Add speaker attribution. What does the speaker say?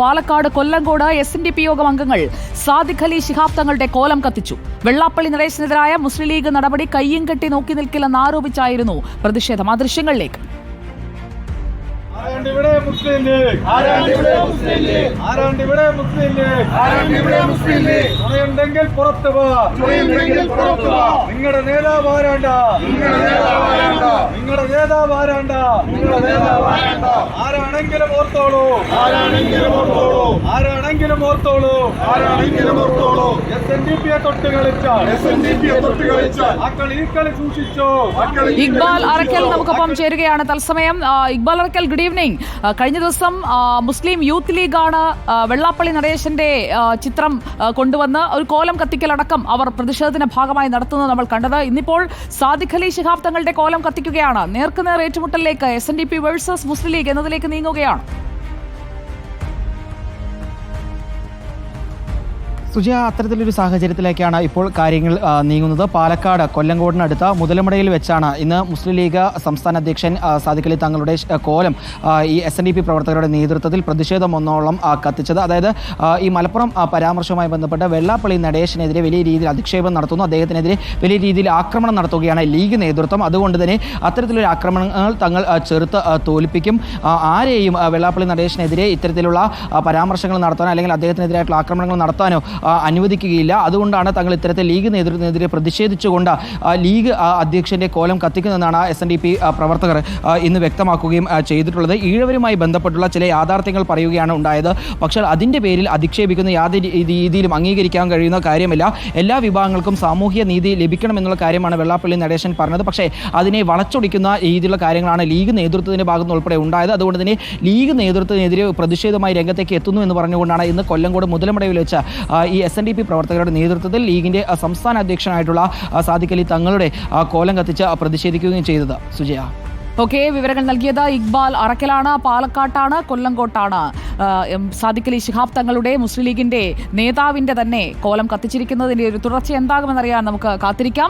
Speaker 1: Palakkad Kollengode SNDP യോഗം അംഗങ്ങൾ സാദിഖ് അലി ശിഹാബ് തങ്ങളുടെ കോലം കത്തിച്ചു. വെള്ളാപ്പള്ളി നടേശനെതിരായ മുസ്ലിം ലീഗ് നടപടി കയ്യും കെട്ടി നോക്കി നിൽക്കില്ലെന്ന് ആരോപിച്ചായിരുന്നു പ്രതിഷേധം. ആ ദൃശ്യങ്ങളിലേക്ക്.
Speaker 2: നിങ്ങളുടെ നേതാവ് ആരാണ്ടാ? നിങ്ങളുടെ നേതാവ് ആരാണ്ടാ? ആരാണെങ്കിലും ഓർത്തോളൂ, ആരാണെങ്കിലും ഓർത്തോളൂ. SNDP തൊട്ട് കളിച്ചാൽ ആ കളി ഈ കളി സൂക്ഷിച്ചോ.
Speaker 1: ഇക്ബാൽ അറക്കൽ നമുക്കൊപ്പം ചേരുകയാണ് തത്സമയം. Iqbal Arakkal, good evening. കഴിഞ്ഞ ദിവസം മുസ്ലിം യൂത്ത് ലീഗാണ് വെള്ളാപ്പള്ളി നടേശന്റെ ചിത്രം കൊണ്ടുവന്ന് ഒരു കോലം കത്തിക്കലടക്കം അവർ പ്രതിഷേധത്തിന്റെ ഭാഗമായി നടത്തുന്നത് നമ്മൾ കണ്ടത്. ഇന്നിപ്പോൾ സാദിഖ് അലി ശിഹാബ് തങ്ങളുടെ കോലം കത്തിക്കുകയാണ്. നേർക്കുനേർ ഏറ്റുമുട്ടലിലേക്ക് SNDP വേഴ്സസ് മുസ്ലിം ലീഗ് എന്നതിലേക്ക് നീങ്ങുകയാണ്.
Speaker 3: സുജയ, അത്തരത്തിലൊരു സാഹചര്യത്തിലേക്കാണ് ഇപ്പോൾ കാര്യങ്ങൾ നീങ്ങുന്നത്. പാലക്കാട് കൊല്ലങ്കോടിനടുത്ത മുതലമടയിൽ വെച്ചാണ് ഇന്ന് മുസ്ലിം ലീഗ് സംസ്ഥാന അധ്യക്ഷൻ സാദിഖ് അലി തങ്ങളുടെ കോലം ഈ SNDP പ്രവർത്തകരുടെ നേതൃത്വത്തിൽ പ്രതിഷേധം ഒന്നോളം കത്തിച്ചത്. അതായത് ഈ മലപ്പുറം പരാമർശവുമായി ബന്ധപ്പെട്ട് വെള്ളാപ്പള്ളി നടേശനെതിരെ വലിയ രീതിയിൽ അധിക്ഷേപം നടത്തുന്നു, അദ്ദേഹത്തിനെതിരെ വലിയ രീതിയിൽ ആക്രമണം നടത്തുകയാണ് ലീഗ് നേതൃത്വം. അതുകൊണ്ട് തന്നെ അത്തരത്തിലൊരു ആക്രമണങ്ങൾ തങ്ങൾ ചെറുത്ത് തോൽപ്പിക്കും, ആരെയും വെള്ളാപ്പള്ളി നടേശനെതിരെ ഇത്തരത്തിലുള്ള പരാമർശങ്ങൾ നടത്താനോ അല്ലെങ്കിൽ അദ്ദേഹത്തിനെതിരായിട്ടുള്ള ആക്രമണങ്ങൾ നടത്താനോ അനുവദിക്കുകയില്ല. അതുകൊണ്ടാണ് തങ്ങൾ ഇത്തരത്തിൽ ലീഗ് നേതൃത്വത്തിനെതിരെ പ്രതിഷേധിച്ചുകൊണ്ട് ലീഗ് അധ്യക്ഷന്റെ കോലം കത്തിക്കുന്നതെന്നാണ് SNDP പ്രവർത്തകർ ഇന്ന് വ്യക്തമാക്കുകയും ചെയ്തിട്ടുള്ളത്. ഈഴവരുമായി ബന്ധപ്പെട്ടുള്ള ചില യാഥാർത്ഥ്യങ്ങൾ പറയുകയാണ് ഉണ്ടായത്. പക്ഷേ അതിൻ്റെ പേരിൽ അധിക്ഷേപിക്കുന്ന യാതൊരു രീതിയിലും അംഗീകരിക്കാൻ കഴിയുന്ന കാര്യമില്ല. എല്ലാ വിഭാഗങ്ങൾക്കും സാമൂഹ്യ നീതി ലഭിക്കണമെന്നുള്ള കാര്യമാണ് വെള്ളാപ്പള്ളി നടേശൻ പറഞ്ഞത്. പക്ഷേ അതിനെ വളച്ചൊടിക്കുന്ന രീതിയിലുള്ള കാര്യങ്ങളാണ് ലീഗ് നേതൃത്വത്തിൻ്റെ ഭാഗത്ത് ഉൾപ്പെടെ ഉണ്ടായത്. അതുകൊണ്ട് തന്നെ ലീഗ് നേതൃത്വത്തിനെതിരെ പ്രതിഷേധമായി രംഗത്തേക്ക് എത്തുന്നു എന്ന് പറഞ്ഞുകൊണ്ടാണ് ഇന്ന് കൊല്ലങ്കോട് മുതലമടയിൽ വെച്ച് ഈ SNDP പ്രവർത്തകരുടെ നേതൃത്വത്തിൽ ലീഗിന്റെ സംസ്ഥാന അധ്യക്ഷനായിട്ടുള്ള സാദിഖ് അലി തങ്ങളുടെ കോലം കത്തിച്ച് പ്രതിഷേധിക്കുകയും ചെയ്തത്. സുജയ,
Speaker 1: ഓക്കെ, വിവരങ്ങൾ നൽകിയത് ഇക്ബാൽ അറക്കലാണ്. പാലക്കാട്ടാണ്, കൊല്ലങ്കോട്ടാണ് സാദിഖ് അലി ശിഹാബ് തങ്ങളുടെ മുസ്ലിം ലീഗിന്റെ നേതാവിന്റെ തന്നെ കോലം കത്തിച്ചിരിക്കുന്നതിന്റെ ഒരു തുടർച്ച എന്താകുമെന്നറിയാൻ നമുക്ക് കാത്തിരിക്കാം.